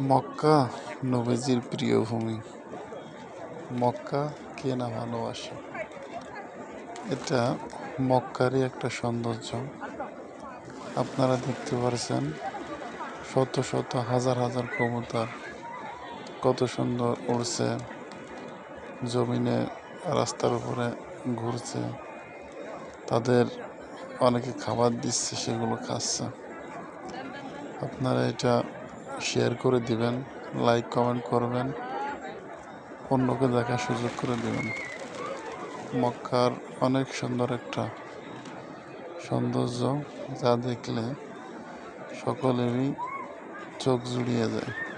মক্কা নবীজির প্রিয় ভূমি। মক্কা কে না ভালোবাসে। এটা মক্কারই একটা সৌন্দর্য। আপনারা দেখতে পারছেন শত শত হাজার হাজার কবুতর কত সুন্দর উড়ছে, জমিনে রাস্তার উপরে ঘুরছে, তাদের অনেকে খাবার দিচ্ছে, সেগুলো খাচ্ছে। আপনারা এটা শেয়ার করে দিবেন, লাইক কমেন্ট করবেন, অন্যকে দেখার সুযোগ করে দিবেন। মক্কার অনেক সুন্দর একটা সৌন্দর্য, যা দেখলে সকলেরই চোখ জুড়িয়ে যায়।